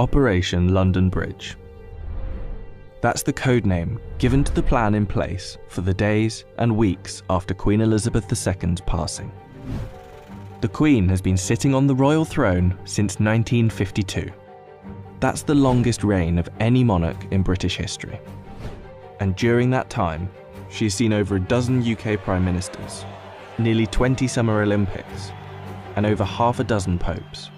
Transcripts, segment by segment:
Operation London Bridge. That's the code name given to the plan in place for the days and weeks after Queen Elizabeth II's passing. The Queen has been sitting on the royal throne since 1952. That's the longest reign of any monarch in British history. And during that time, she's seen over a dozen UK Prime Ministers, nearly 20 Summer Olympics, and over half a dozen popes.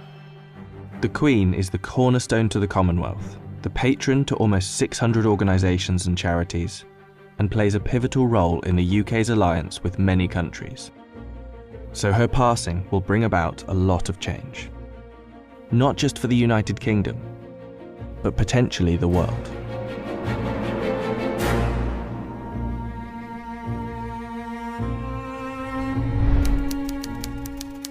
The Queen is the cornerstone to the Commonwealth, the patron to almost 600 organisations and charities, and plays a pivotal role in the UK's alliance with many countries. So her passing will bring about a lot of change. Not just for the United Kingdom, but potentially the world.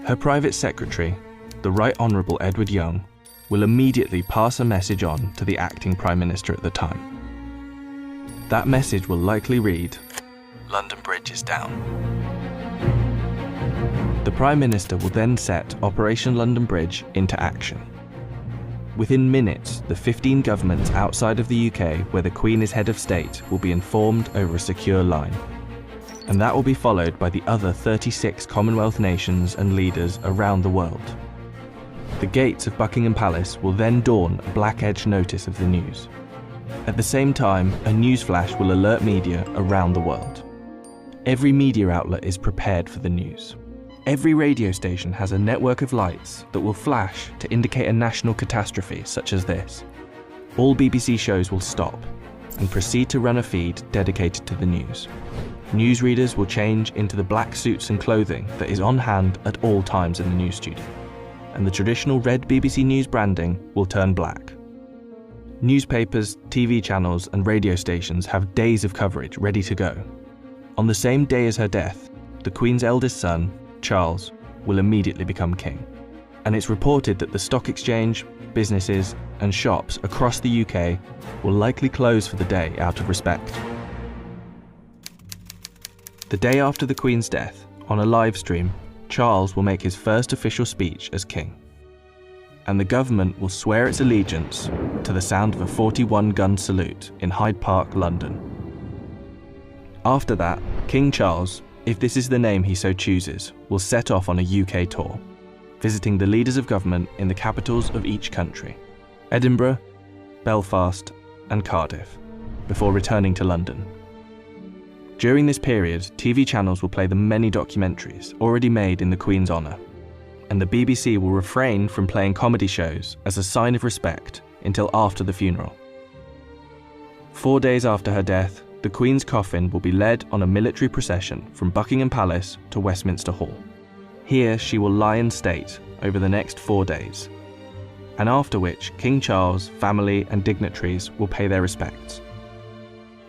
Her private secretary, the Right Honourable Edward Young, will immediately pass a message on to the acting Prime Minister at the time. That message will likely read, "London Bridge is down." The Prime Minister will then set Operation London Bridge into action. Within minutes, the 15 governments outside of the UK where the Queen is head of state will be informed over a secure line. And that will be followed by the other 36 Commonwealth nations and leaders around the world. The gates of Buckingham Palace will then dawn a black-edged notice of the news. At the same time, a newsflash will alert media around the world. Every media outlet is prepared for the news. Every radio station has a network of lights that will flash to indicate a national catastrophe such as this. All BBC shows will stop and proceed to run a feed dedicated to the news. Newsreaders will change into the black suits and clothing that is on hand at all times in the news studio, and the traditional red BBC News branding will turn black. Newspapers, TV channels and radio stations have days of coverage ready to go. On the same day as her death, the Queen's eldest son, Charles, will immediately become king. And it's reported that the stock exchange, businesses and shops across the UK will likely close for the day out of respect. The day after the Queen's death, on a live stream, Charles will make his first official speech as king. And the government will swear its allegiance to the sound of a 41-gun salute in Hyde Park, London. After that, King Charles, if this is the name he so chooses, will set off on a UK tour, visiting the leaders of government in the capitals of each country, Edinburgh, Belfast and Cardiff, before returning to London. During this period, TV channels will play the many documentaries already made in the Queen's honour, and the BBC will refrain from playing comedy shows as a sign of respect until after the funeral. 4 days after her death, the Queen's coffin will be led on a military procession from Buckingham Palace to Westminster Hall. Here she will lie in state over the next 4 days, and after which King Charles, family and dignitaries will pay their respects.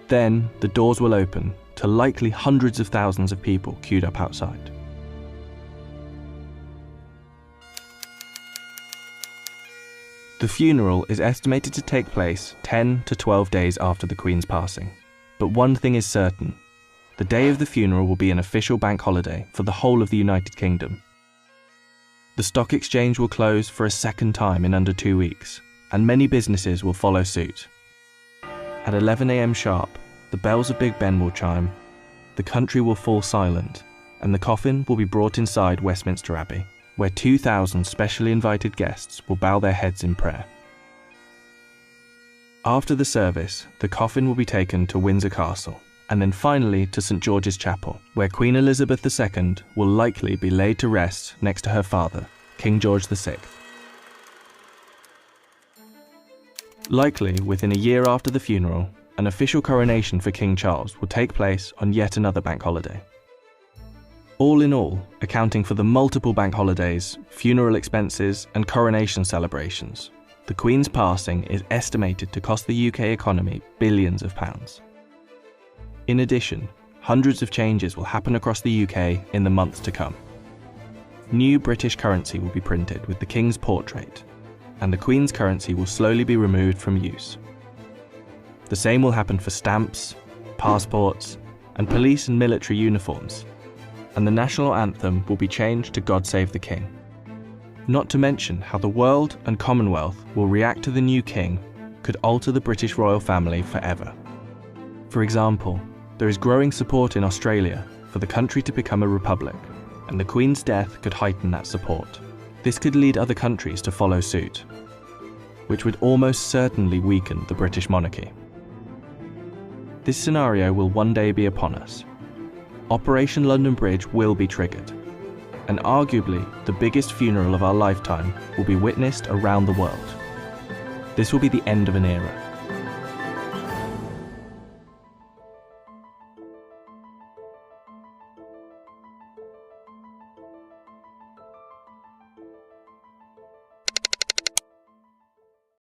Then the doors will open to likely hundreds of thousands of people queued up outside. The funeral is estimated to take place 10 to 12 days after the Queen's passing. But one thing is certain, the day of the funeral will be an official bank holiday for the whole of the United Kingdom. The stock exchange will close for a second time in under 2 weeks, and many businesses will follow suit. At 11 AM sharp, the bells of Big Ben will chime, the country will fall silent, and the coffin will be brought inside Westminster Abbey, where 2,000 specially invited guests will bow their heads in prayer. After the service, the coffin will be taken to Windsor Castle, and then finally to St George's Chapel, where Queen Elizabeth II will likely be laid to rest next to her father, King George VI. Likely within a year after the funeral, an official coronation for King Charles will take place on yet another bank holiday. All in all, accounting for the multiple bank holidays, funeral expenses and coronation celebrations, the Queen's passing is estimated to cost the UK economy billions of pounds. In addition, hundreds of changes will happen across the UK in the months to come. New British currency will be printed with the King's portrait, and the Queen's currency will slowly be removed from use. The same will happen for stamps, passports, and police and military uniforms, and the national anthem will be changed to God Save the King. Not to mention how the world and Commonwealth will react to the new king could alter the British royal family forever. For example, there is growing support in Australia for the country to become a republic, and the Queen's death could heighten that support. This could lead other countries to follow suit, which would almost certainly weaken the British monarchy. This scenario will one day be upon us. Operation London Bridge will be triggered, and arguably the biggest funeral of our lifetime will be witnessed around the world. This will be the end of an era.